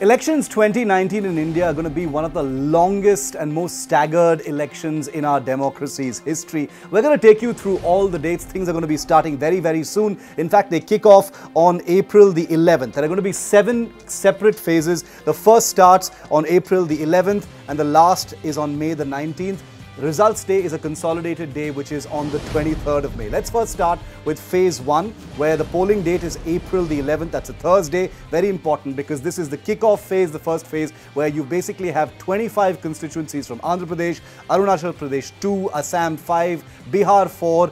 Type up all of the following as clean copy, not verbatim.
Elections 2019 in India are going to be one of the longest and most staggered elections in our democracy's history. We're going to take you through all the dates. Things are going to be starting very, very soon. In fact, they kick off on April the 11th. There are going to be 7 separate phases. The first starts on April the 11th and the last is on May the 19th. Results day is a consolidated day which is on the 23rd of May. Let's first start with phase 1 where the polling date is April the 11th. That's a Thursday. Very important because this is the kickoff phase, the first phase where you basically have 25 constituencies from Andhra Pradesh, Arunachal Pradesh 2, Assam 5, Bihar 4,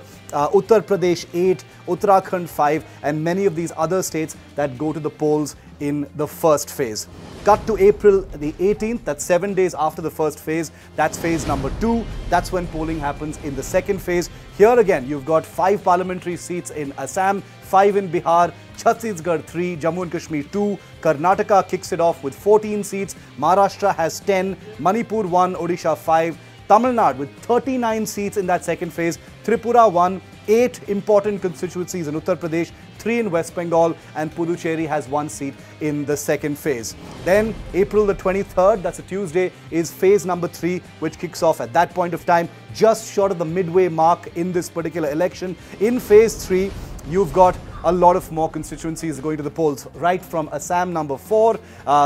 Uttar Pradesh 8, Uttarakhand 5 and many of these other states that go to the polls in the first phase. Cut to April the 18th, that's 7 days after the first phase. That's phase number 2. That's when polling happens in the second phase. Here again, you've got 5 parliamentary seats in Assam, 5 in Bihar, Chhattisgarh 3, Jammu and Kashmir 2, Karnataka kicks it off with 14 seats, Maharashtra has 10, Manipur 1, Odisha 5, Tamil Nadu with 39 seats in that second phase, Tripura 1, 8 important constituencies in Uttar Pradesh, 3 in West Bengal and Puducherry has 1 seat in the second phase. Then April the 23rd, that's a Tuesday, is phase number 3 which kicks off at that point of time, just short of the midway mark in this particular election. In phase 3, you've got a lot of more constituencies going to the polls, right from Assam number 4,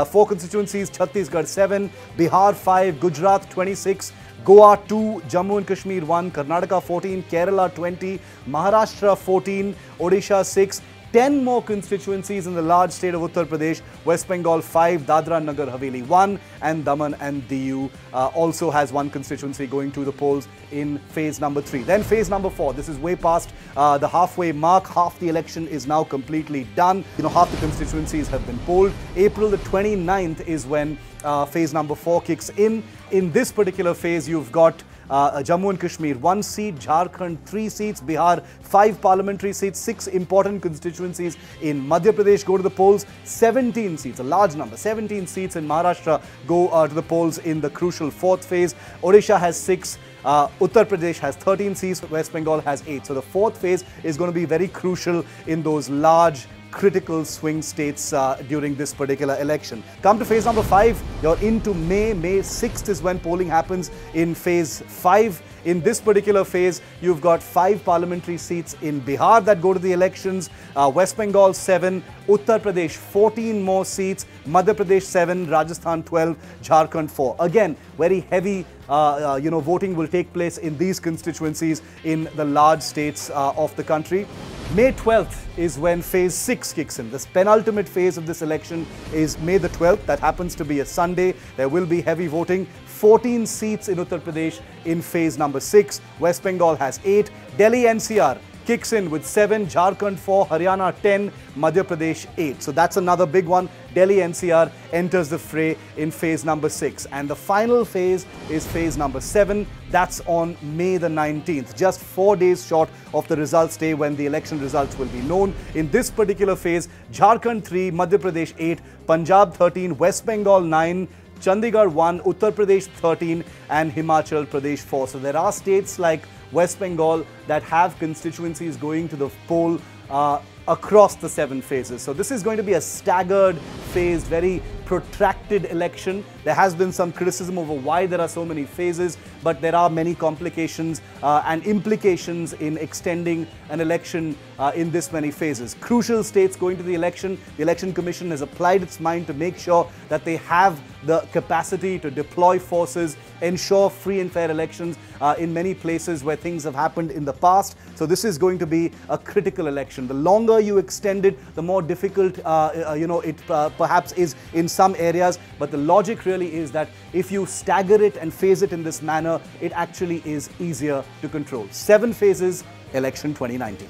4 constituencies, Chhattisgarh 7, Bihar 5, Gujarat 26, Goa 2, Jammu and Kashmir 1, Karnataka 14, Kerala 20, Maharashtra 14, Odisha 6, 10 more constituencies in the large state of Uttar Pradesh, West Bengal 5, Dadra and Nagar Haveli 1 and Daman and Diu also has 1 constituency going to the polls in phase number 3. Then phase number 4, this is way past the halfway mark, half the election is now completely done. Half the constituencies have been polled. April the 29th is when phase number 4 kicks in. In this particular phase, you've got Jammu and Kashmir 1 seat, Jharkhand 3 seats, Bihar 5 parliamentary seats, 6 important constituencies in Madhya Pradesh go to the polls, 17 seats, a large number, 17 seats in Maharashtra go to the polls in the crucial 4th phase. Odisha has 6, Uttar Pradesh has 13 seats, West Bengal has 8. So the 4th phase is going to be very crucial in those large critical swing states during this particular election. Come to phase number 5, you're into May. May 6th is when polling happens in phase 5. In this particular phase, you've got 5 parliamentary seats in Bihar that go to the elections, West Bengal 7, Uttar Pradesh 14 more seats, Madhya Pradesh 7, Rajasthan 12, Jharkhand 4. Again, very heavy voting will take place in these constituencies in the large states of the country. May 12th is when phase 6 kicks in. This penultimate phase of this election is May the 12th. That happens to be a Sunday. There will be heavy voting. 14 seats in Uttar Pradesh in phase number 6. West Bengal has 8. Delhi NCR kicks in with 7, Jharkhand 4, Haryana 10, Madhya Pradesh 8. So that's another big one. Delhi NCR enters the fray in phase number 6. And the final phase is phase number 7. That's on May the 19th, just 4 days short of the results day when the election results will be known. In this particular phase, Jharkhand 3, Madhya Pradesh 8, Punjab 13, West Bengal 9, Chandigarh 1, Uttar Pradesh 13 and Himachal Pradesh 4. So there are states like West Bengal that have constituencies going to the poll across the 7 phases. So this is going to be a staggered phase, very protracted election. There has been some criticism over why there are so many phases, but there are many complications and implications in extending an election in this many phases. Crucial states going to the Election Commission has applied its mind to make sure that they have the capacity to deploy forces, ensure free and fair elections in many places where things have happened in the past. So this is going to be a critical election. The longer you extend it, the more difficult it perhaps is in some areas, but the logic really is that if you stagger it and phase it in this manner, it actually is easier to control. 7 phases, election 2019.